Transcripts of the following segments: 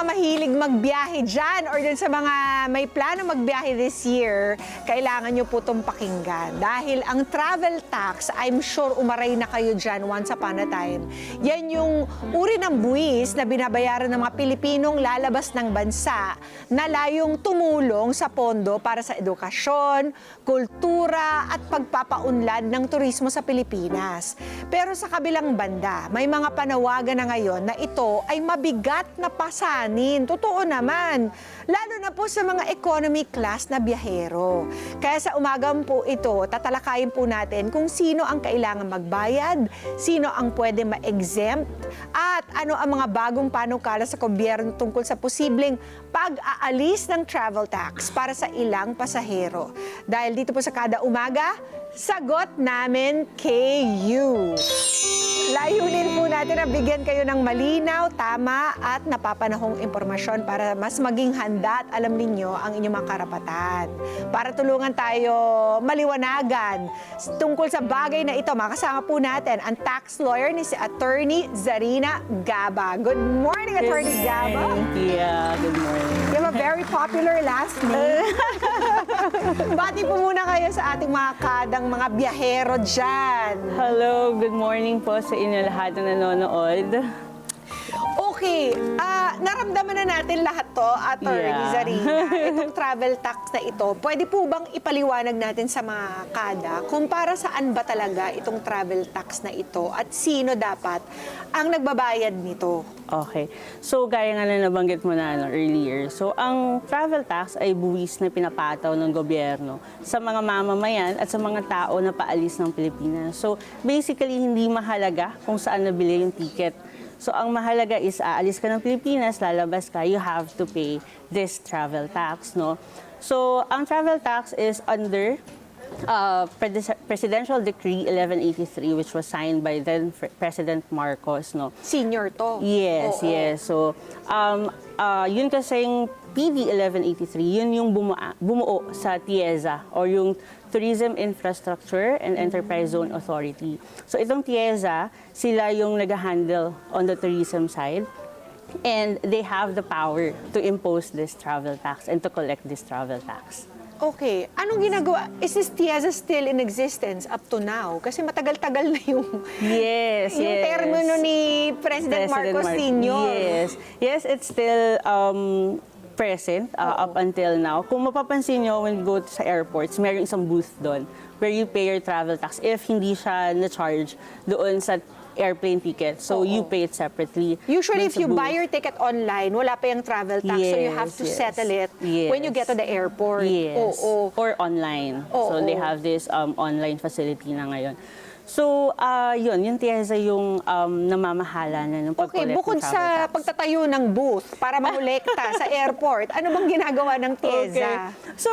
mahilig magbiyahe dyan or dun sa mga may plano magbiyahe this year, kailangan nyo po itong pakinggan. Dahil ang travel tax, I'm sure umaray na kayo dyan once upon a time. Yan yung uri ng buwis na binabayaran ng mga Pilipinong lalabas ng bansa na layong tumulong sa pondo para sa edukasyon, kultura at pagpapaunlad ng turismo sa Pilipinas. Pero sa kabilang banda, may mga panawagan na ngayon na ito ay mabigat na pasanin. Totoo naman. Lalo na po sa mga economy class na biyahero. Kaya sa umagang po ito, tatalakayin po natin kung sino ang kailangan magbayad, sino ang pwede ma-exempt, at ano ang mga bagong panukala sa gobyerno tungkol sa posibleng pag-aalis ng travel tax para sa ilang pasahero. Dahil dito po sa Kada Umaga, sagot namin KU. Layunin po natin na bigyan kayo ng malinaw, tama at napapanahong impormasyon para mas maging handa at alam ninyo ang inyong mga karapatan. Para tulungan tayo maliwanagan tungkol sa bagay na ito, makasama po natin ang tax lawyer ni si Attorney Zarina Gaba. Good morning, Attorney Gaba. Yeah, good morning. You have a very popular last name. Bati po muna kayo sa ating mga kadang mga biyahero dyan. Hello, good morning po sa inyo lahat na nanonood. Okay, naramdaman na natin lahat to, Attorney Zarina. Itong travel tax na ito, pwede po bang ipaliwanag natin sa mga kada kung para saan ba talaga itong travel tax na ito at sino dapat ang nagbabayad nito? Okay. So, gaya nga na nabanggit mo na earlier. So, ang travel tax ay buwis na pinapataw ng gobyerno sa mga mamamayan at sa mga tao na paalis ng Pilipinas. So, basically, hindi mahalaga kung saan nabili yung ticket. So, ang mahalaga is aalis ka ng Pilipinas, lalabas ka, you have to pay this travel tax, no? So, ang travel tax is under Presidential Decree 1183, which was signed by then President Marcos, no? Senior to. Yes, yes. So, yun kasing PD 1183, yun yung bumuo sa TIEZA or yung Tourism Infrastructure and Enterprise Zone Authority. So, itong TIEZA, sila yung nag-handle on the tourism side. And they have the power to impose this travel tax and to collect this travel tax. Okay. Anong ginagawa? Is this TIEZA still in existence up to now? Kasi matagal-tagal na yung, Yes, yung yes. termino ni President Marcos Sr. Yes, yes, it's still present up until now. Kung mapapansin nyo, when you go sa airports, mayroong isang booth doon where you pay your travel tax if hindi siya na-charge doon sa airplane ticket. So, you pay it separately. Usually, if you buy your ticket online, wala pa yung travel tax, so you have to settle it when you get to the airport. Yes. Or online. So, they have this online facility na ngayon. So, yung TIEZA yung namamahala na ng pag-collect ng bukod travel sa tax. pagtatayo ng booth para mangolekta sa airport, ano bang ginagawa ng TIEZA? So,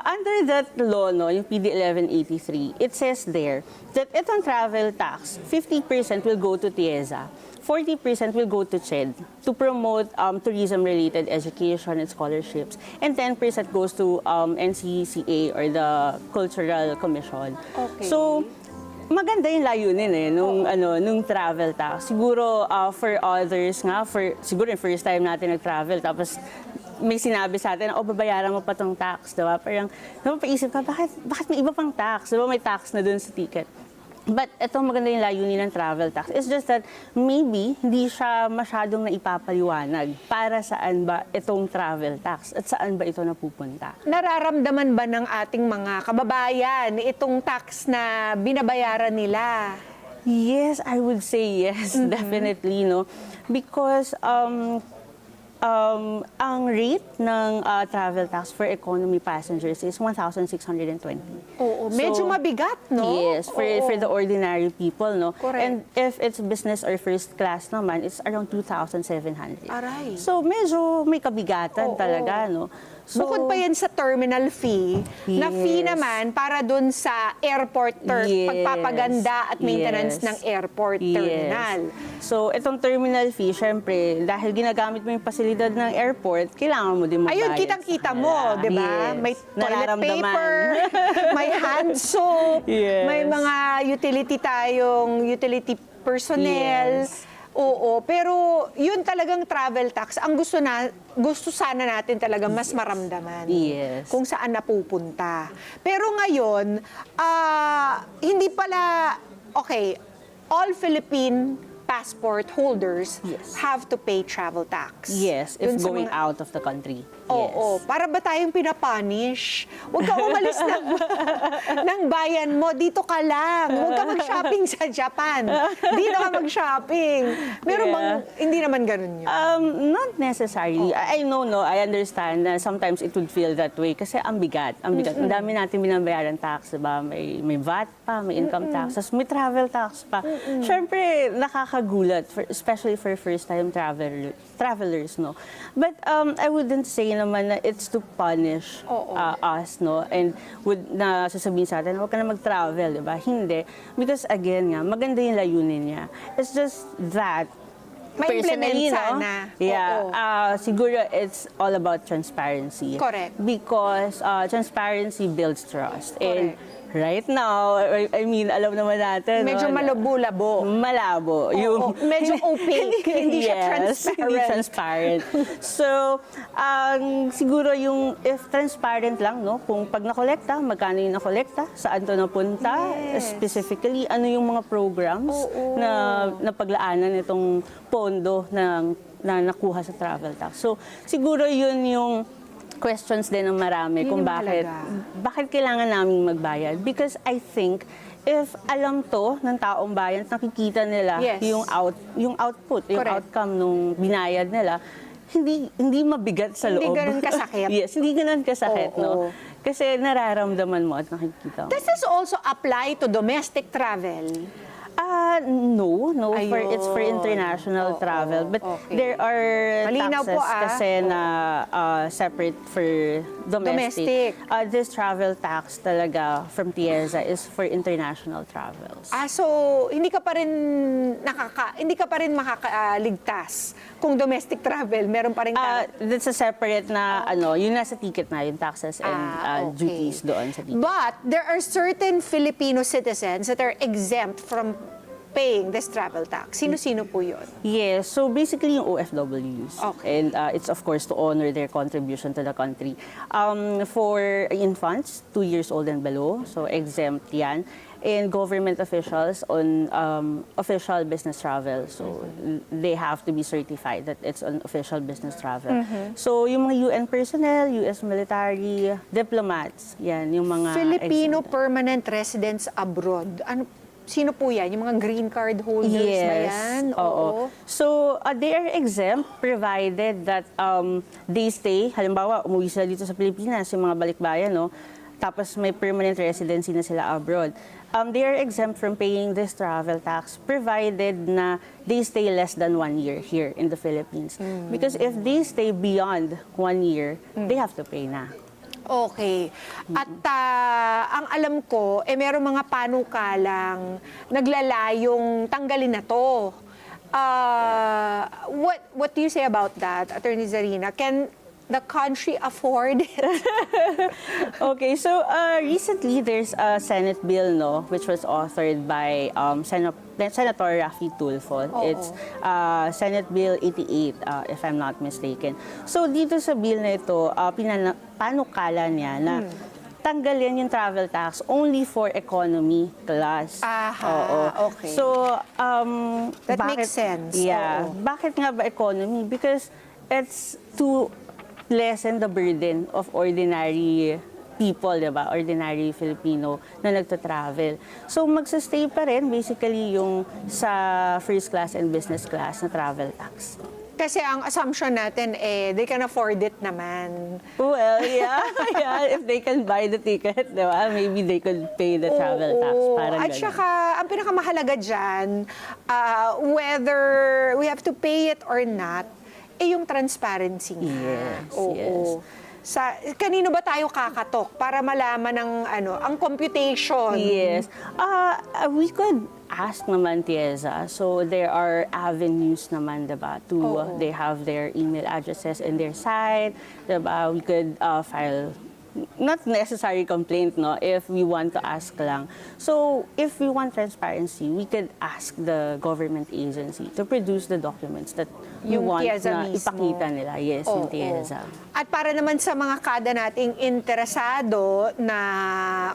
under that law, no, yung PD 1183, it says there that itong travel tax, 50% will go to TIEZA, 40% will go to CHED to promote tourism-related education and scholarships, and 10% goes to NCCA or the Cultural Commission. Okay. So, maganda yung layunin nung travel tax. Siguro for others nga, siguro yung first time natin nag-travel, tapos may sinabi sa atin, babayaran mo pa tong tax, diba? Parang napapaisip ka, bakit may iba pang tax? Diba may tax na dun sa ticket? But itong maganda yung layunin ng travel tax. It's just that maybe hindi siya masyadong naipapaliwanag para saan ba itong travel tax at saan ba ito napupunta. Nararamdaman ba ng ating mga kababayan itong tax na binabayaran nila? Yes, I would say yes, definitely, no? Because ang rate ng travel tax for economy passengers is 1,620. Oo, medyo mabigat, no? Yes, for the ordinary people, no? Correct. And if it's business or first class naman, it's around 2,700. Aray. So medyo may kabigatan talaga, no? So, bukod pa yan sa terminal fee, na fee naman para dun sa airport pagpapaganda at maintenance ng airport terminal. So, itong terminal fee, syempre, dahil ginagamit mo yung pasilidad ng airport, kailangan mo din magbayad. Ayun, kitang-kita mo, di ba? Yes. May toilet Nararamdaman. paper, may hand soap, Yes. may mga utility personnel. Yes. Oo, pero yun talagang travel tax. Ang gusto sana natin talaga mas maramdaman. Yes. Kung saan napupunta. Pero ngayon, hindi pala, okay, all Philippine passport holders Yes. have to pay travel tax. Yes, if Dun sa going mga- out of the country. Oo, para ba tayong pinapunish? Huwag ka umalis ng bayan mo, dito ka lang. Huwag ka mag-shopping sa Japan. Dito ka mag-shopping. Meron Yeah. bang, hindi naman ganun yun. Not necessarily. I know, no, I understand na sometimes it would feel that way kasi ang bigat. Ang bigat. Ang dami natin binabayaran tax, diba? May VAT pa, may income tax, tapos may travel tax pa. Siyempre, nakakagulat, especially for first-time travelers, no? But I wouldn't say naman na it's to punish Oo. us, no? And na sasabihin sa atin, huwag ka na mag-travel, di ba? Hindi. Because again nga, maganda yung layunin niya. It's just that, Ma-implement personally, no? sana. Yeah. Oo. Siguro it's all about transparency. Correct. Because transparency builds trust. And Correct. right now, I mean, alam naman natin, Medyo no? malabo-labo. Malabo. Oo, medyo opaque. Hindi siya Yes, hindi transparent. So, siguro yung if transparent lang, no? Kung pag nakolekta, magkano yung nakolekta, saan to napunta, Yes. specifically, ano yung mga programs Oo. na paglaanan itong pondo na nakuha sa travel tax. So, siguro yun yung questions din ng marami Yun kung yung bakit kailangan naming magbayad. Because I think if alam to ng taong bayan, nakikita nila Yes. yung output, yung Correct. outcome nung binayad nila, hindi mabigat sa Hindi loob. ganun kasakit. Yes, hindi ganun kasakit, Oo. no? Kasi nararamdaman mo at nakikita mo. Does this also apply to domestic travel? No. It's for Ayun. international Oo, travel. But okay. there are Malinaw taxes po, kasi na separate for domestic. Domestic. This travel tax talaga from TIEZA is for international travels. So hindi ka pa rin makakaligtas kung domestic travel, meron pa rin That's a separate na yung nasa ticket na, yung taxes and okay. duties doon sa ticket. But there are certain Filipino citizens that are exempt from paying this travel tax. Sino-sino po yun? Yes, so basically yung OFWs. Okay. And it's of course to honor their contribution to the country. For infants, 2 years old and below, so exempt yan. And government officials on official business travel. So they have to be certified that it's an official business travel. So yung mga UN personnel, US military, diplomats, yan, yung mga Filipino exempt. permanent residents abroad. Sino po yan? Yung mga green card holders ba yan? Oo. So, they are exempt provided that they stay, halimbawa, umuwi sila dito sa Pilipinas, yung mga balikbayan, no? Tapos may permanent residency na sila abroad. They are exempt from paying this travel tax provided na they stay less than 1 year here in the Philippines. Because if they stay beyond 1 year, they have to pay na. Okay. At ang alam ko, meron mga panukalang naglalayong tanggalin na to. What do you say about that, Attorney Zarina? Can the country afford it? Okay, so recently there's a Senate bill, no, which was authored by Senator Raffy Tulfo. Oo. It's Senate Bill 88, if I'm not mistaken. So dito sa bill na ito, panukala niya na tanggalin yung travel tax only for economy class. Aha, okay. So, That makes sense. Yeah. Oo. Bakit nga ba economy? Because it's to lessen the burden of ordinary people, diba? Ordinary Filipino na nagta-travel. So, magsastay pa rin basically yung sa first class and business class na travel tax. Kasi ang assumption natin, they can afford it naman. Well, yeah. If they can buy the ticket, diba? Maybe they could pay the travel tax. Oo. Parang At ganun. saka, ang pinakamahalaga dyan, whether we have to pay it or not, yung transparency nga. Yes, Oo. yes. Kanino ba tayo kakatok para malaman ang computation? Yes. We could ask naman TIEZA. So there are avenues naman, diba? Oo. They have their email addresses in their site. Diba? We could file not necessary complaint, no, if we want to ask lang. So, if we want transparency, we could ask the government agency to produce the documents that we Yung want TIEZA na mismo. ipakita nila. Yes, yung Oo. TIEZA. At para naman sa mga kada nating interesado na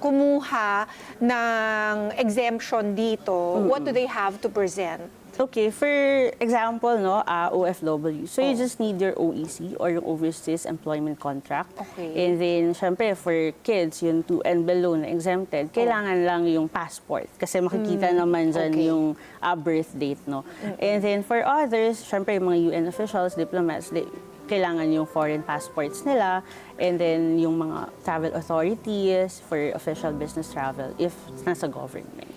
kumuha ng exemption dito, what do they have to present? Okay, for example, no, OFW. So you just need your OEC or yung Overseas Employment Contract. Okay. And then, syempre, for kids, yung 2 and below na exempted, kailangan lang yung passport. Kasi makikita naman dyan okay. yung birth date, no. And then for others, syempre, yung mga UN officials, diplomats, kailangan yung foreign passports nila. And then yung mga travel authorities for official business travel if nasa government.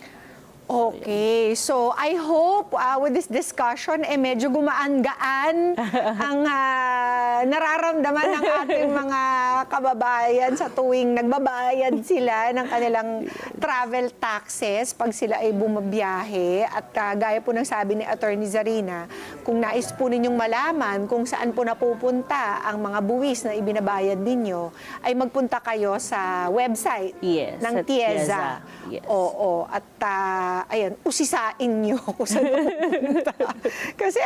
Okay, so I hope with this discussion, medyo gumaan-gaan ang nararamdaman ng ating mga kababayan sa tuwing nagbabayad sila ng kanilang travel taxes pag sila ay bumabiyahe. At gaya po ng sabi ni Attorney Zarina, kung nais po ninyong malaman kung saan po napupunta ang mga buwis na ibinabayad ninyo, ay magpunta kayo sa website Yes, ng sa TIEZA. TIEZA. Yes. Oo, at ayan, usisain nyo kung saan pupunta. Kasi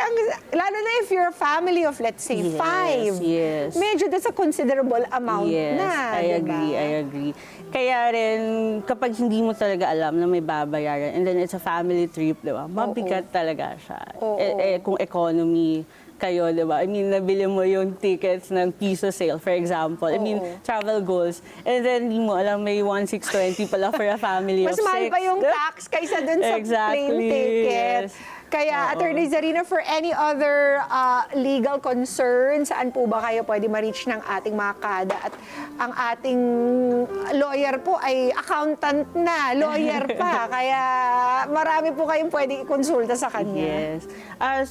lalo na if you're a family of, let's say, Yes, 5, yes. medyo that's a considerable amount Yes, na, I diba? agree, I agree. Kaya rin, kapag hindi mo talaga alam na may babayaran, and then it's a family trip, di ba? Mabigat talaga siya. Oo. Kung economy kayo, di ba? I mean, nabili mo yung tickets ng piso sale, for example. I mean, Oo. travel goals. And then, hindi mo alam, may 1,620 pala for a family Mas of 6. mahal pa yung tax kaysa dun sa plane ticket. Yes. Kaya, Oo. Attorney Zarina, for any other legal concerns, saan po ba kayo pwede ma-reach ng ating mga kada? At ang ating lawyer po ay accountant na, lawyer pa. Kaya marami po kayong pwede ikonsulta sa kanya. Yes.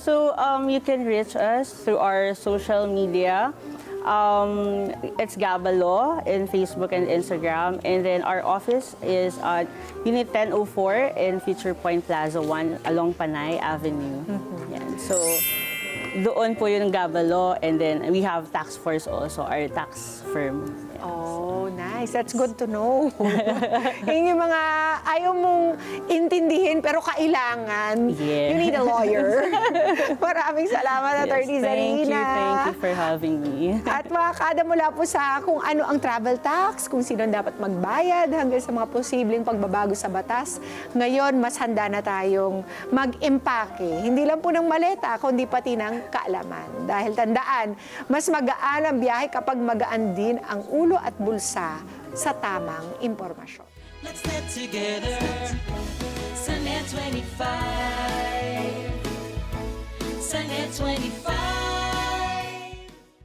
So you can reach us through our social media. It's Gabalo in Facebook and Instagram. And then our office is at Unit 1004 in Future Point Plaza 1 along Panay Avenue. Yan. So doon po yung Gabalo. And then we have Tax Force also, our tax firm. Yes. Oh, nice. That's good to know. Yun yung mga ayaw mong intindihin pero kailangan. Yeah. You need a lawyer. Maraming salamat, Attorney Zarina. Thank you for having me. At makakada mula po sa kung ano ang travel tax, kung sino ang dapat magbayad, hanggang sa mga posibleng pagbabago sa batas. Ngayon, mas handa na tayong mag-impake. Hindi lang po ng maleta, kundi pati ng kaalaman. Dahil tandaan, mas magaan ang biyahe kapag magaan din ang ulo at bulsa sa tamang impormasyon. Let's get together. Sunday 25. Sunday 25.